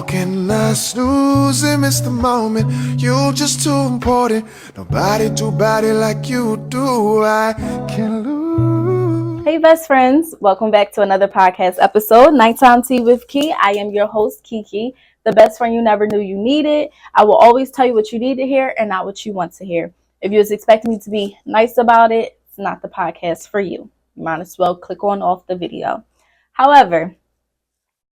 can I snooze and miss the moment? You just too important. Nobody do body like you do. I can lose. Hey best friends, welcome back to another podcast episode, Nighttime Tea with Key. I am your host, Kiki, the best friend you never knew you needed. I will always tell you what you need to hear and not what you want to hear. If you was expecting me to be nice about it, it's not the podcast for you. You might as well click on off the video. However,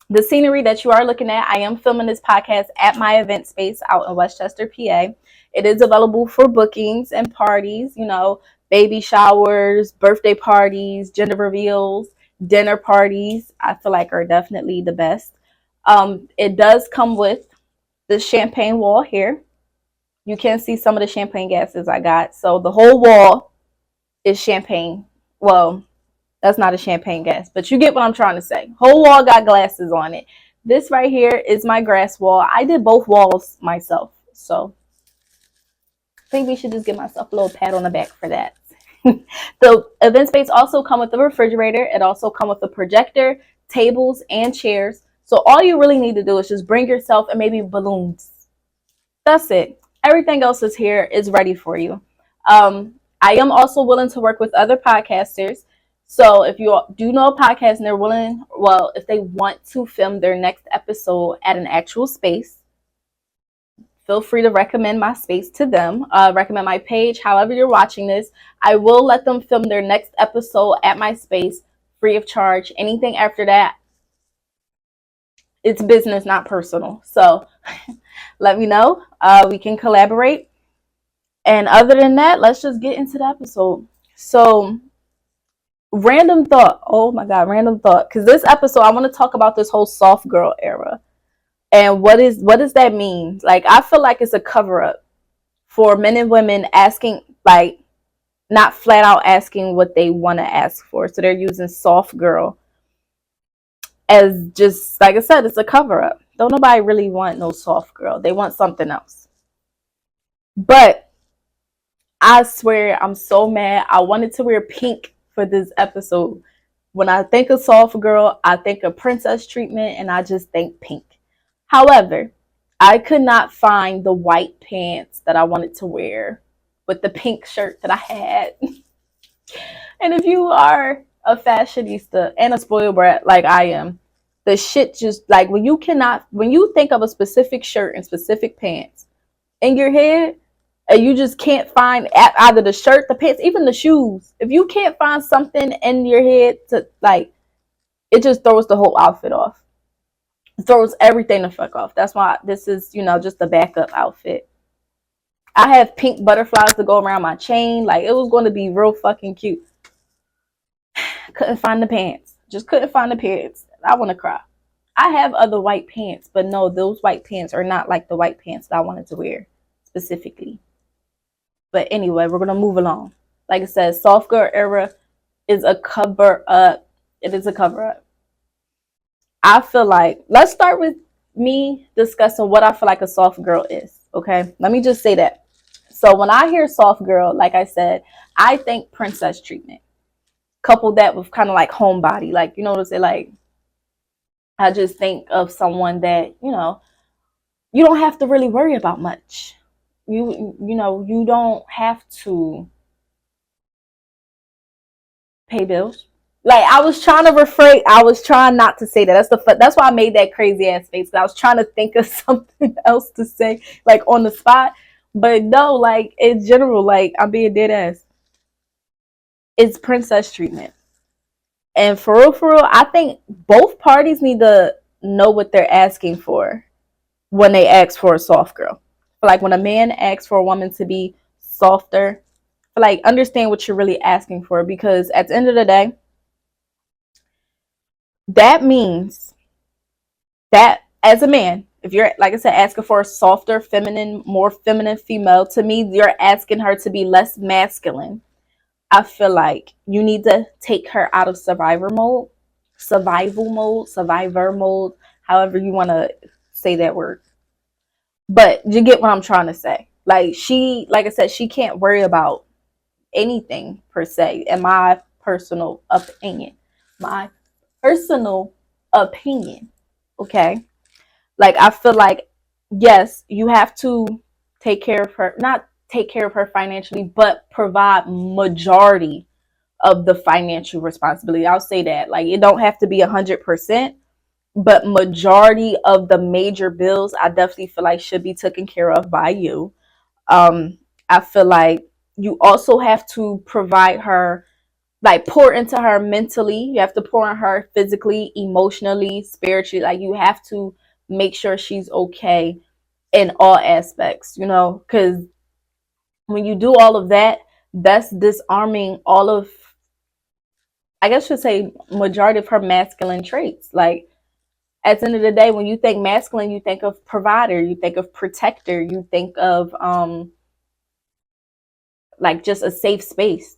the scenery that you are looking at, I am filming this podcast at my event space out in Westchester, PA. It is available for bookings and parties, baby showers, birthday parties, gender reveals, dinner parties. I feel like are definitely the best. It does come with the champagne wall here. You can see some of the champagne gases I got. So the whole wall is champagne. Well, that's not a champagne gas, but you get what I'm trying to say. Whole wall got glasses on it. This right here is my grass wall. I did both walls myself. So I think we should just give myself a little pat on the back for that. The event space also come with the refrigerator. It also come with a projector, tables, and chairs. So all you really need to do is just bring yourself and maybe balloons. That's it. Everything else is here, is ready for you. I am also willing to work with other podcasters. So if you do know a podcast and they're willing, if they want to film their next episode at an actual space, feel free to recommend my space to them. Recommend my page. However you're watching this, I will let them film their next episode at my space free of charge. Anything after that, it's business, not personal. So let me know. We can collaborate. And other than that, let's just get into the episode. So random thought. Oh my God, random thought. Because this episode, I want to talk about this whole soft girl era. And what does that mean? Like, I feel like it's a cover-up for men and women asking, like, not flat out asking what they want to ask for. So they're using soft girl as just, like I said, it's a cover-up. Don't nobody really want no soft girl. They want something else. But I swear, I'm so mad. I wanted to wear pink for this episode. When I think of soft girl, I think of princess treatment, and I just think pink. However, I could not find the white pants that I wanted to wear with the pink shirt that I had. And if you are a fashionista and a spoiled brat like I am, the shit just, like, when you think of a specific shirt and specific pants in your head, and you just can't find either the shirt, the pants, even the shoes. If you can't find something in your head to, like, it just throws the whole outfit off. It throws everything the fuck off. That's why this is, just the backup outfit. I have pink butterflies to go around my chain. Like, it was going to be real fucking cute. Couldn't find the pants. Just couldn't find the pants. I want to cry. I have other white pants, but no, those white pants are not like the white pants that I wanted to wear specifically. But anyway, we're going to move along. Like I said, soft girl era is a cover up. It is a cover up. I feel like, let's start with me discussing what I feel like a soft girl is. Okay, let me just say that. So when I hear soft girl, like I said, I think princess treatment. Couple that with kind of like homebody. Like, you know what I'm saying? Like, I just think of someone that, you don't have to really worry about much. You don't have to pay bills. Like, I was trying to refrain. I was trying not to say that. That's why I made that crazy ass face. I was trying to think of something else to say, like, on the spot. But no, like, in general, like, I'm being dead ass. It's princess treatment. And for real, I think both parties need to know what they're asking for when they ask for a soft girl. Like, when a man asks for a woman to be softer, like, understand what you're really asking for, because at the end of the day, that means that as a man, if you're, like I said, asking for a softer, feminine, more feminine female, to me, you're asking her to be less masculine. I feel like you need to take her out of survivor mode, however you want to say that word. But you get what I'm trying to say. Like, like I said, she can't worry about anything per se, in my personal opinion. Okay. Like, I feel like, yes, you have to take care of her, not take care of her financially, but provide majority of the financial responsibility. I'll say that. Like, it don't have to be 100%, but majority of the major bills, I definitely feel like should be taken care of by you. Um, I feel like you also have to provide her, like, pour into her mentally. You have to pour in her physically, emotionally, spiritually. Like, you have to make sure she's okay in all aspects, because when you do all of that, that's disarming all of, I guess, should say, majority of her masculine traits. Like, at the end of the day, when you think masculine, you think of provider, you think of protector, you think of like, just a safe space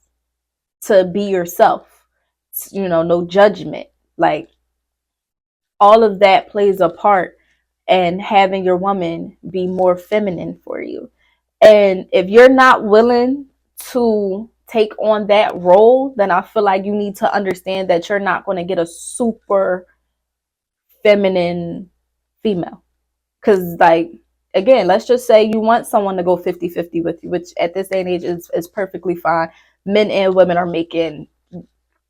to be yourself. No judgment. Like, all of that plays a part in having your woman be more feminine for you. And if you're not willing to take on that role, then I feel like you need to understand that you're not going to get a super feminine female. Because, like, again, let's just say you want someone to go 50-50 with you, which at this day and age is perfectly fine. Men and women are making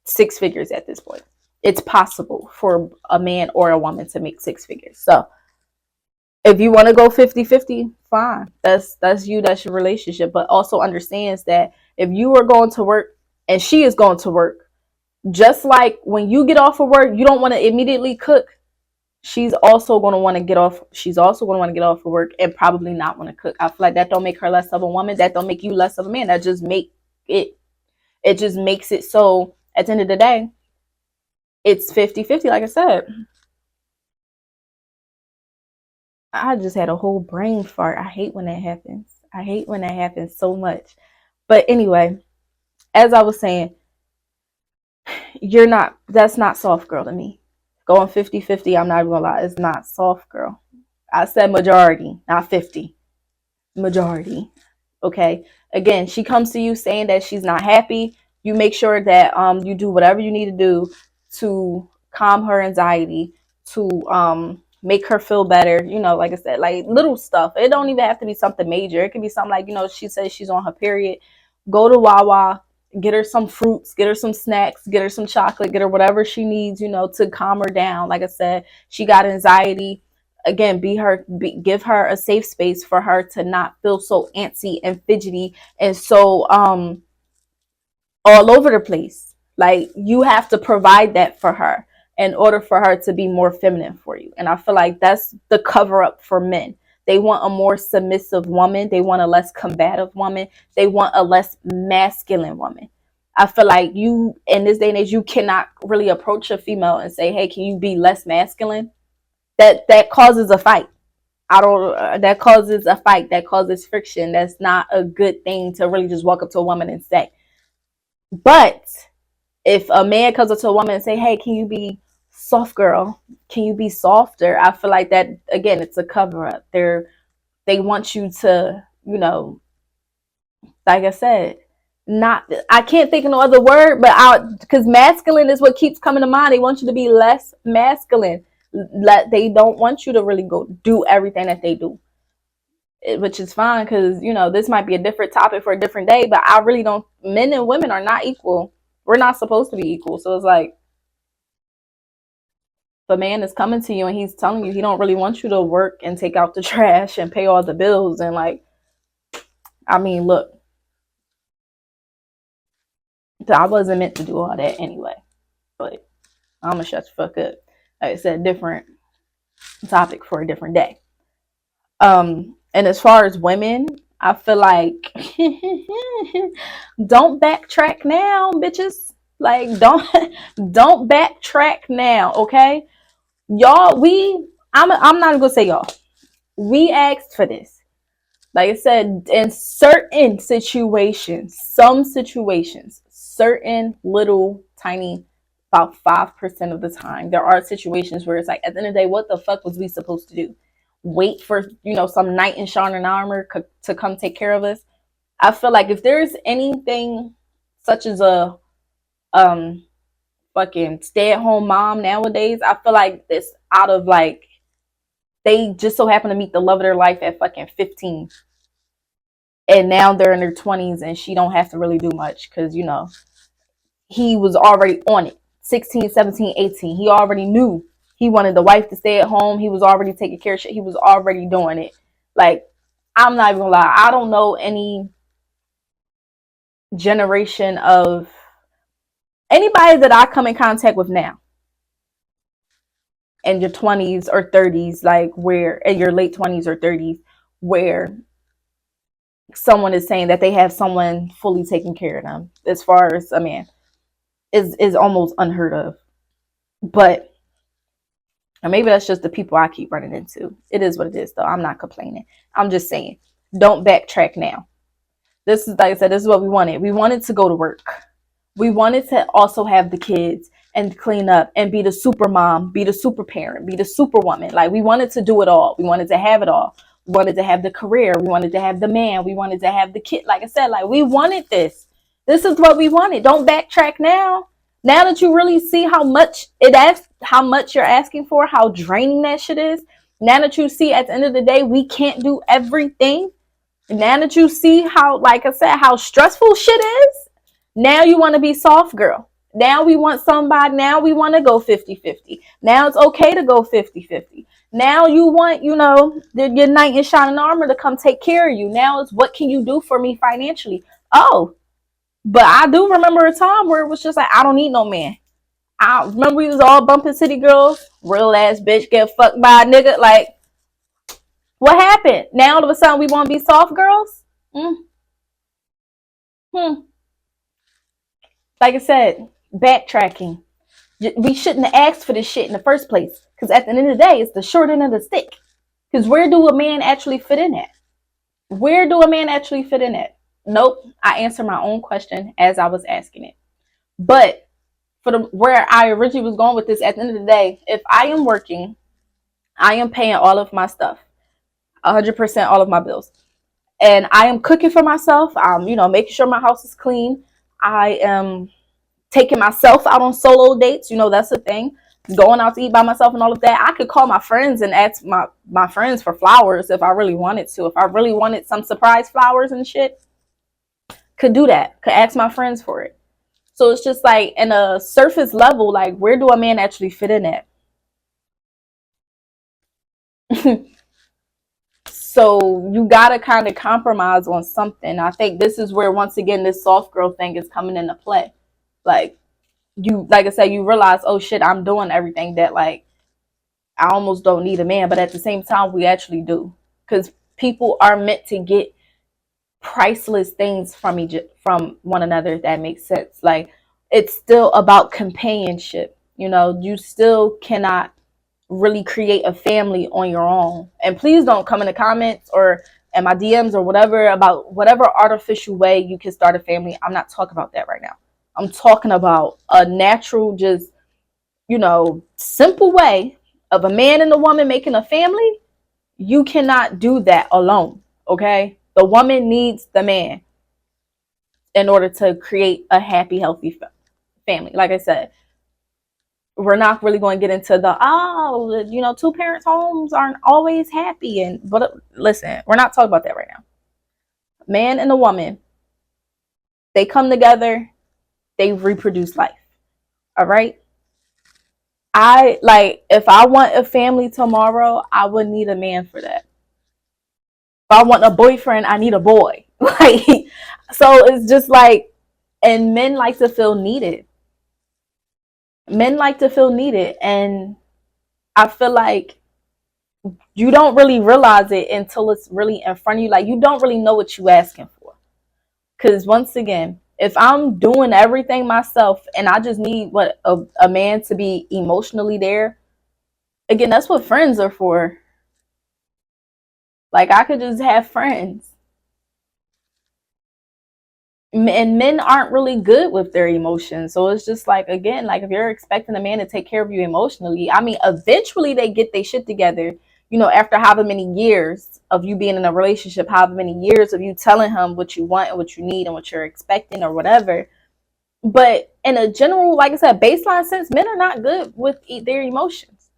six figures at this point. It's possible for a man or a woman to make six figures. So if you want to go 50-50, fine. That's you, that's your relationship. But also understands that if you are going to work and she is going to work, just like when you get off of work, you don't want to immediately cook. She's also going to want to get off. She's also going to want to get off of work and probably not want to cook. I feel like that don't make her less of a woman. That don't make you less of a man. That just make it. It just makes it so at the end of the day, it's 50-50. Like I said, I just had a whole brain fart. I hate when that happens. I hate when that happens so much. But anyway, as I was saying, that's not soft girl to me. Going 50-50, I'm not even gonna lie, it's not soft girl. I said majority, not 50. Majority. Okay. Again, she comes to you saying that she's not happy. You make sure that you do whatever you need to do to calm her anxiety, to make her feel better. Like I said, like, little stuff. It don't even have to be something major. It could be something like, she says she's on her period. Go to Wawa, get her some fruits, get her some snacks, get her some chocolate, get her whatever she needs, to calm her down. Like I said, she got anxiety. Again, give her a safe space for her to not feel so antsy and fidgety and so all over the place. Like, you have to provide that for her in order for her to be more feminine for you. And I feel like that's the cover up for men. They want a more submissive woman. They want a less combative woman. They want a less masculine woman. I feel like you, in this day and age, you cannot really approach a female and say, hey, can you be less masculine? That causes a fight. I don't. That causes a fight. That causes friction. That's not a good thing to really just walk up to a woman and say. But if a man comes up to a woman and say, "Hey, can you be soft, girl? Can you be softer?" I feel like that, again, it's a cover up. They want you to, like I said, not. I can't think of no other word, but because masculine is what keeps coming to mind. They want you to be less masculine. They don't want you to really go do everything that they do, which is fine, because this might be a different topic for a different day. But I really don't. Men and women are not equal. We're not supposed to be equal. So it's like, if a man is coming to you and he's telling you he don't really want you to work and take out the trash and pay all the bills, and, like, I mean, look, I wasn't meant to do all that anyway. But I'm gonna shut the fuck up. Like I said, different topic for a different day. And as far as women, I feel like don't backtrack now, bitches. Like, don't backtrack now, okay? Y'all, I'm not gonna say y'all. We asked for this. Like I said, in certain situations, certain little tiny, about 5% of the time, there are situations where it's like, at the end of the day, what the fuck was we supposed to do? Wait for, some knight in shining armor to come take care of us? I feel like if there's anything such as a um fucking stay-at-home mom nowadays, I feel like it's out of, like, they just so happen to meet the love of their life at fucking 15. And now they're in their 20s and she don't have to really do much because, you know, he was already on it. 16, 17, 18. He already knew he wanted the wife to stay at home. He was already taking care of shit. He was already doing it. Like, I'm not even gonna lie. I don't know any generation of anybody that I come in contact with now in your 20s or 30s, like where in your late 20s or 30s, where someone is saying that they have someone fully taking care of them as far as a man is almost unheard of. But or maybe that's just the people I keep running into. It is what it is, though. I'm not complaining. I'm just saying, don't backtrack now. This is, like I said, this is what we wanted. We wanted to go to work. We wanted to also have the kids and clean up and be the super mom, be the super parent, be the super woman. Like, we wanted to do it all. We wanted to have it all. We wanted to have the career. We wanted to have the man. We wanted to have the kid. Like I said, like, we wanted this. This is what we wanted. Don't backtrack now. Now that you really see how much how much you're asking for, how draining that shit is. Now that you see at the end of the day, we can't do everything. Now that you see how, like I said, how stressful shit is. Now you want to be soft girl. Now we want somebody. Now we want to go 50-50. Now it's okay to go 50-50. Now you want, you know, your knight in shining armor to come take care of you. Now it's what can you do for me financially? Oh, but I do remember a time where it was just like, I don't need no man. I remember we was all bumping city girls. Real ass bitch get fucked by a nigga. Like, what happened? Now all of a sudden we want to be soft girls? Hmm. Like I said, backtracking. We shouldn't have asked for this shit in the first place. Because at the end of the day, it's the short end of the stick. Because where do a man actually fit in at? Where do a man actually fit in at? Nope. I answered my own question as I was asking it. But for the where I originally was going with this, at the end of the day, if I am working, I am paying all of my stuff, 100% all of my bills, and I am cooking for myself. I'm, you know, making sure my house is clean. I am taking myself out on solo dates. You know, that's the thing. Going out to eat by myself and all of that. I could call my friends and ask my friends for flowers if I really wanted to. If I really wanted some surprise flowers and shit, could do that. Could ask my friends for it. So it's just like in a surface level, like where do a man actually fit in at? So you gotta kind of compromise on something. I think this is where once again this soft girl thing is coming into play. Like you, like I said, you realize, oh shit, I'm doing everything that like I almost don't need a man, but at the same time we actually do, because people are meant to get priceless things from one another, if that makes sense. Like it's still about companionship. You know, you still cannot really create a family on your own. And please don't come in the comments or in my DMs or whatever about whatever artificial way you can start a family. I'm not talking about that right now. I'm talking about a natural, just, you know, simple way of a man and a woman making a family. You cannot do that alone. Okay, the woman needs the man in order to create a happy, healthy family. Like I said, we're not really going to get into the, oh, you know, two parents homes aren't always happy. And but listen, we're not talking about that right now. Man and a woman, they come together, they reproduce life. All right. I like, if I want a family tomorrow, I would need a man for that. If I want a boyfriend, I need a boy. Like, so it's just like, and men like to feel needed. Men like to feel needed. And I feel like you don't really realize it until it's really in front of you. Like, you don't really know what you're asking for. Because once again, if I'm doing everything myself and I just need a man to be emotionally there, again, that's what friends are for. Like, I could just have friends. And men aren't really good with their emotions. So it's just like, again, like if you're expecting a man to take care of you emotionally, I mean, eventually they get their shit together, you know, after however many years of you being in a relationship, however many years of you telling him what you want and what you need and what you're expecting or whatever. But in a general, like I said, baseline sense, men are not good with their emotions.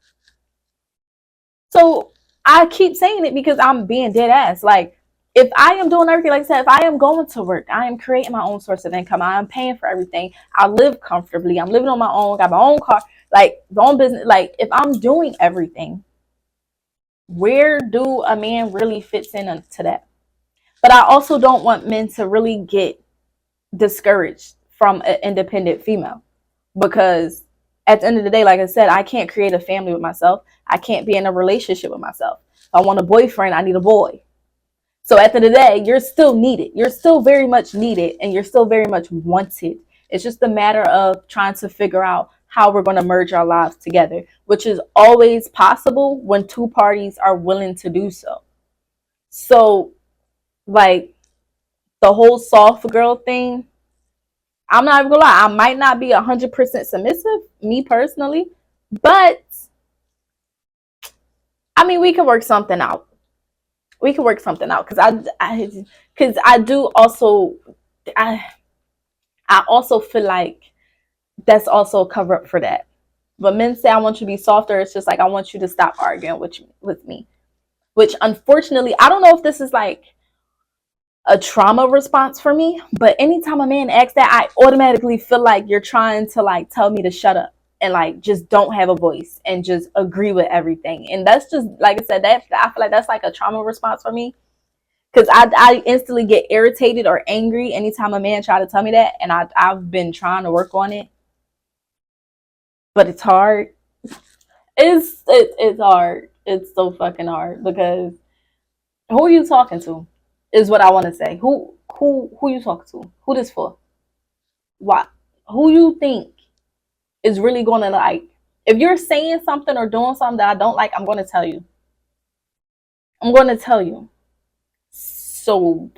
So I keep saying it because I'm being dead ass. Like, if I am doing everything, like I said, if I am going to work, I am creating my own source of income, I am paying for everything, I live comfortably, I'm living on my own, got my own car, like, my own business. Like, if I'm doing everything, where do a man really fits into that? But I also don't want men to really get discouraged from an independent female, because at the end of the day, like I said, I can't create a family with myself. I can't be in a relationship with myself. If I want a boyfriend, I need a boy. So at the end of the day, you're still needed. You're still very much needed, and you're still very much wanted. It's just a matter of trying to figure out how we're going to merge our lives together, which is always possible when two parties are willing to do so. So, like, the whole soft girl thing, I'm not even gonna lie, I might not be 100% submissive, me personally, but I mean, we can work something out. We can work something out, because I do also, I I also feel like that's also a cover up for that. But men say I want you to be softer. It's just like, I want you to stop arguing with me. Which, unfortunately, I don't know if this is like a trauma response for me, but anytime a man asks that, I automatically feel like you're trying to like tell me to shut up and like just don't have a voice and just agree with everything. And that's just, like I said, that I feel like that's like a trauma response for me, because I instantly get irritated or angry anytime a man try to tell me that, and I've been trying to work on it, but it's hard. It's hard. It's so fucking hard, because who are you talking to? Is what I want to say. Who you talking to? Who this for? Why? Who you think is really gonna like? If you're saying something or doing something that I don't like, I'm gonna tell you. I'm gonna tell you. So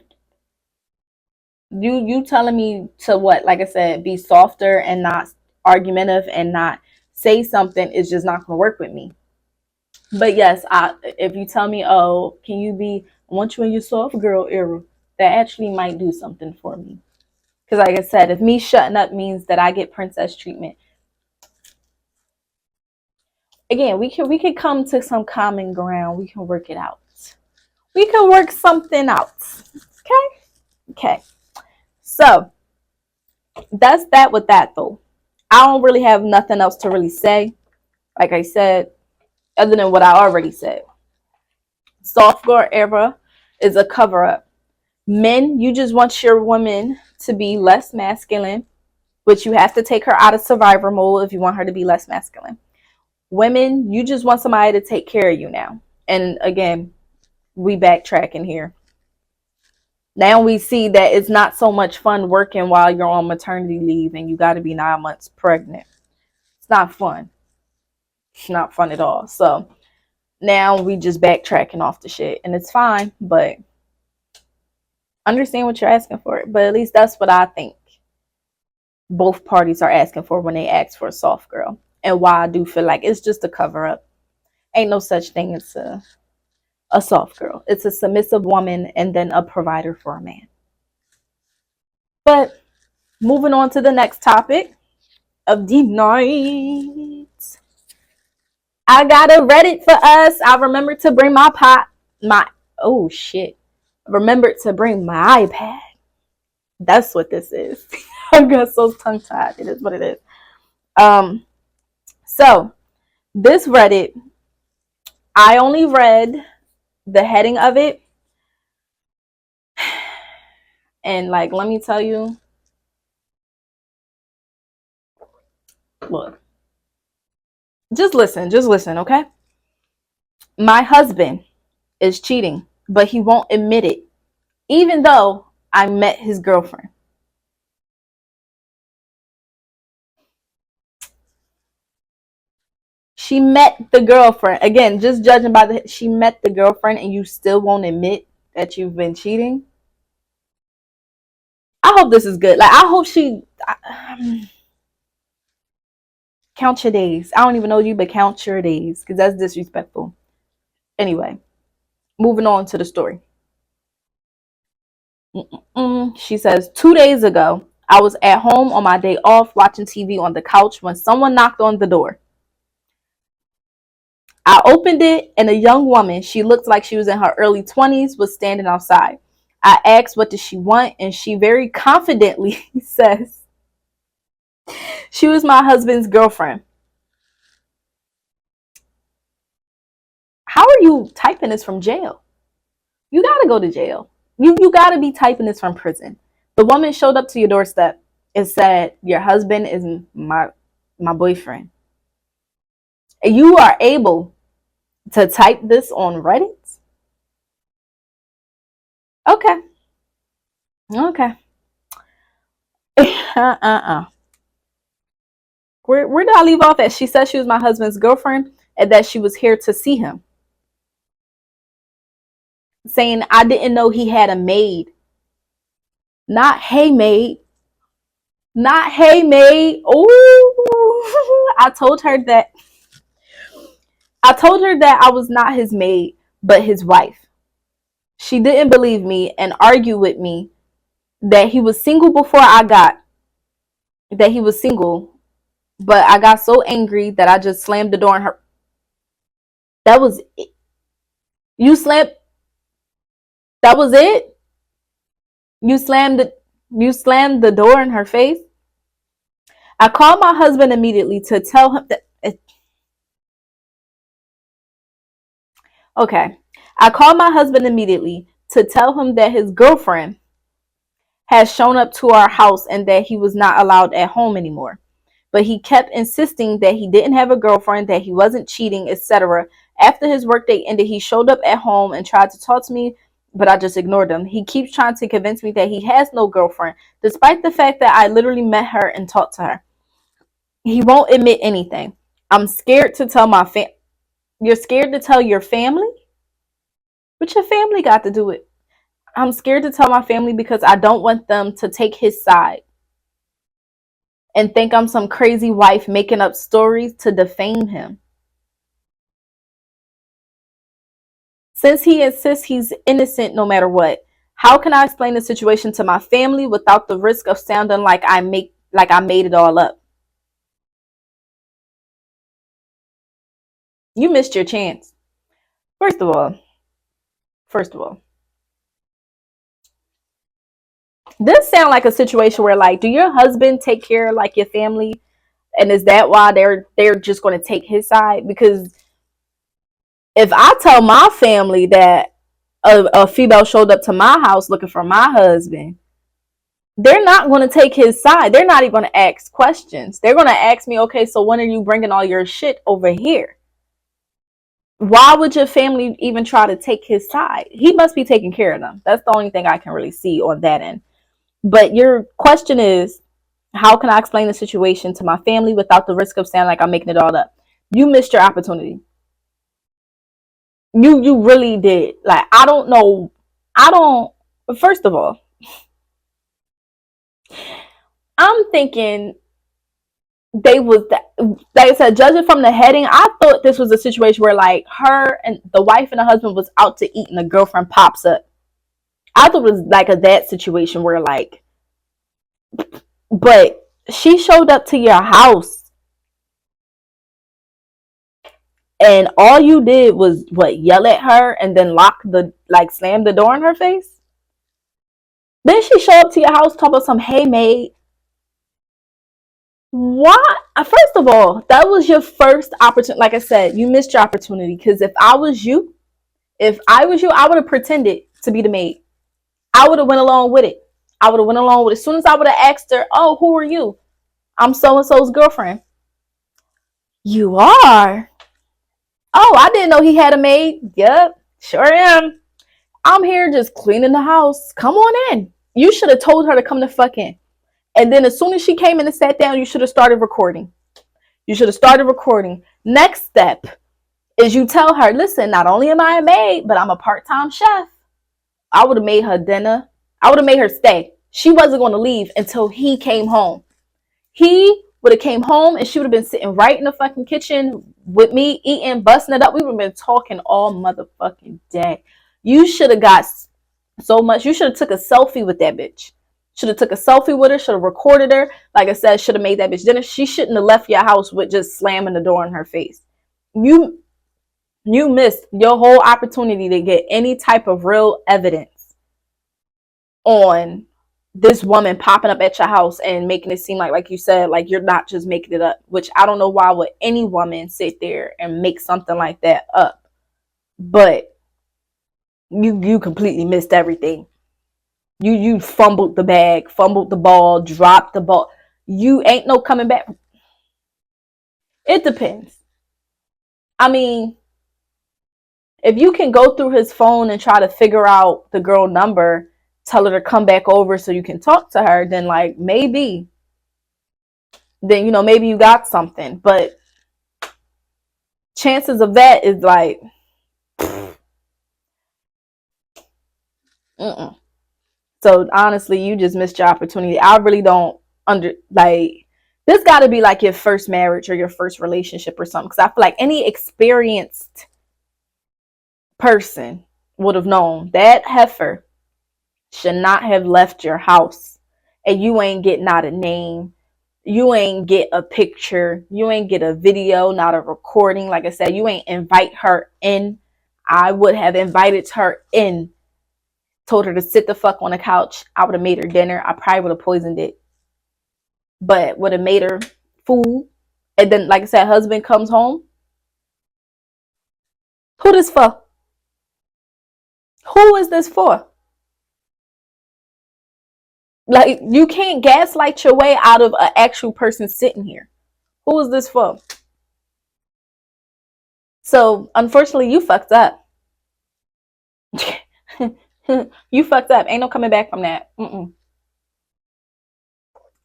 you telling me to what? Like I said, be softer and not argumentative and not say something is just not gonna work with me. But yes, if you tell me, oh, can you be, I want you in your soft girl era, that actually might do something for me. Because like I said, if me shutting up means that I get princess treatment, again, we can come to some common ground. We can work it out. We can work something out. Okay? Okay. So that's that with that though. I don't really have nothing else to really say. Like I said, other than what I already said. Soft girl era is a cover up. Men, you just want your woman to be less masculine, which you have to take her out of survivor mode if you want her to be less masculine. Women, you just want somebody to take care of you now. And again, we backtracking here. Now we see that it's not so much fun working while you're on maternity leave and you got to be 9 months pregnant. It's not fun. It's not fun at all. So now we just backtracking off the shit, and it's fine, but understand what you're asking for. But at least that's what I think both parties are asking for when they ask for a soft girl, and why I do feel like it's just a cover up. Ain't no such thing as a soft girl. It's a submissive woman and then a provider for a man. But moving on to the next topic of the night. I got a Reddit for us. I remembered to bring my oh shit. I remembered to bring my iPad. That's what this is. I got so tongue tied. It is what it is. So this Reddit, I only read the heading of it, and like, let me tell you, look, just listen, okay? My husband is cheating, but he won't admit it, even though I met his girlfriend. She met the girlfriend. Again, just judging by she met the girlfriend and you still won't admit that you've been cheating. I hope this is good. Like, I hope count your days. I don't even know you, but count your days, because that's disrespectful. Anyway, moving on to the story. She says, 2 days ago, I was at home on my day off watching TV on the couch when someone knocked on the door. I opened it, and a young woman, she looked like she was in her early 20s, was standing outside. I asked, what does she want? And she very confidently says, she was my husband's girlfriend. How are you typing this from jail? You got to go to jail. You got to be typing this from prison. The woman showed up to your doorstep and said, your husband is my boyfriend. And you are able to type this on Reddit? Okay. Okay. Where did I leave off at? She said she was my husband's girlfriend and that she was here to see him. Saying I didn't know he had a maid. Not hey maid. Not hey maid. Oh, I told her that I was not his maid, but his wife. She didn't believe me and argued with me that he was single before I got that he was single, but I got so angry that I just slammed the door on her. That was it. You slammed. That was it. You slammed the door in her face. I called my husband immediately to tell him that. Okay. I called my husband immediately to tell him that his girlfriend has shown up to our house and that he was not allowed at home anymore. But he kept insisting that he didn't have a girlfriend, that he wasn't cheating, etc. After his workday ended, he showed up at home and tried to talk to me, but I just ignored him. He keeps trying to convince me that he has no girlfriend, despite the fact that I literally met her and talked to her. He won't admit anything. I'm scared to tell my fam. You're scared to tell your family? What your family got to do with? I'm scared to tell my family because I don't want them to take his side and think I'm some crazy wife making up stories to defame him. Since he insists he's innocent no matter what, how can I explain the situation to my family without the risk of sounding like I made it all up? You missed your chance. First of all, this sound like a situation where, like, do your husband take care of like your family, and is that why they're just going to take his side? Because if I tell my family that a female showed up to my house looking for my husband, they're not going to take his side. They're not even going to ask questions. They're going to ask me, okay, so when are you bringing all your shit over here? Why would your family even try to take his side? He must be taking care of them. That's the only thing I can really see on that end. But your question is, how can I explain the situation to my family without the risk of sounding like I'm making it all up? You missed your opportunity. You really did. Like, I don't know. First of all, I'm thinking like I said, judging from the heading, I thought this was a situation where like her and the wife and the husband was out to eat and the girlfriend pops up. I thought it was like that situation where like, but she showed up to your house and all you did was what, yell at her and then slam the door in her face. Then she showed up to your house talking about some hey maid. What? First of all, that was your first opportunity. Like I said, you missed your opportunity because if I was you, I would have pretended to be the maid. I would have went along with it. As soon as I would have asked her, oh, who are you? I'm so-and-so's girlfriend. You are? Oh, I didn't know he had a maid. Yep, sure am. I'm here just cleaning the house. Come on in. You should have told her to come the fuck in. And then as soon as she came in and sat down, you should have started recording. Next step is you tell her, listen, not only am I a maid, but I'm a part-time chef. I would have made her dinner. I would have made her stay. She wasn't going to leave until he came home. He would have came home and she would have been sitting right in the fucking kitchen with me, eating, busting it up. We would have been talking all motherfucking day. You should have got so much. You should have took a selfie with that bitch. Should have took a selfie with her. Should have recorded her. Like I said, should have made that bitch dinner. She shouldn't have left your house with just slamming the door in her face. You You missed your whole opportunity to get any type of real evidence on this woman popping up at your house and making it seem like you said, like you're not just making it up, which I don't know why would any woman sit there and make something like that up. But you completely missed everything. You fumbled the bag, fumbled the ball, dropped the ball. You ain't no coming back. It depends. I mean, if you can go through his phone and try to figure out the girl number, tell her to come back over so you can talk to her, then like maybe, then maybe you got something. But chances of that is like, mm-mm. So honestly, you just missed your opportunity. I really don't this got to be like your first marriage or your first relationship or something, because I feel like any experienced person would have known that heifer should not have left your house, and you ain't get not a name, you ain't get a picture, you ain't get a video, not a recording. Like I said, you ain't invite her in. I would have invited her in, told her to sit the fuck on the couch. I would have made her dinner. I probably would have poisoned it, but would have made her food. And then, like I said, husband comes home. Who this for? Who is this for? Like, you can't gaslight your way out of an actual person sitting here. Who is this for? So, unfortunately, you fucked up. You fucked up. Ain't no coming back from that. Mm-mm.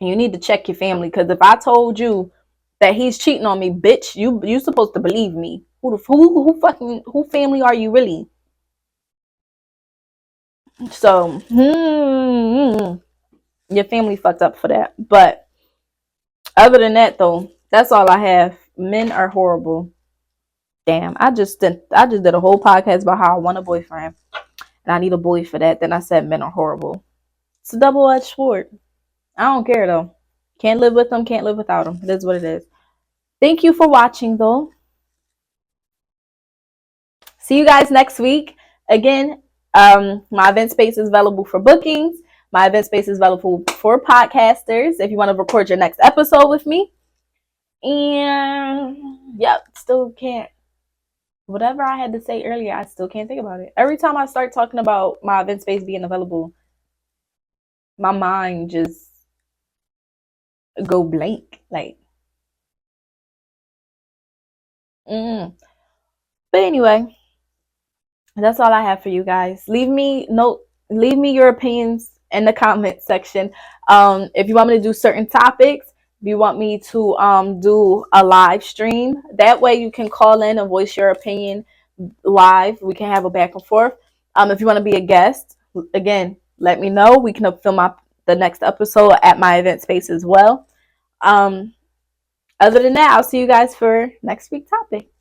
You need to check your family, because if I told you that he's cheating on me, bitch, you supposed to believe me. Who family are you really? So, your family fucked up for that. But other than that, though, that's all I have. Men are horrible. Damn, I just did a whole podcast about how I want a boyfriend and I need a boy for that. Then I said men are horrible. It's a double-edged sword. I don't care though. Can't live with them, can't live without them. It is what it is. Thank you for watching though. See you guys next week. Again, my event space is available for bookings. My event space is available for podcasters if you want to record your next episode with me. And yep, still can't. Whatever I had to say earlier, I still can't think about it. Every time I start talking about my event space being available, my mind just go blank. Like, but anyway, that's all I have for you guys. Leave me your opinions in the comment section. If you want me to do certain topics, if you want me to do a live stream, that way you can call in and voice your opinion live. We can have a back and forth. If you want to be a guest, again, let me know. We can film up the next episode at my event space as well. Other than that, I'll see you guys for next week's topic.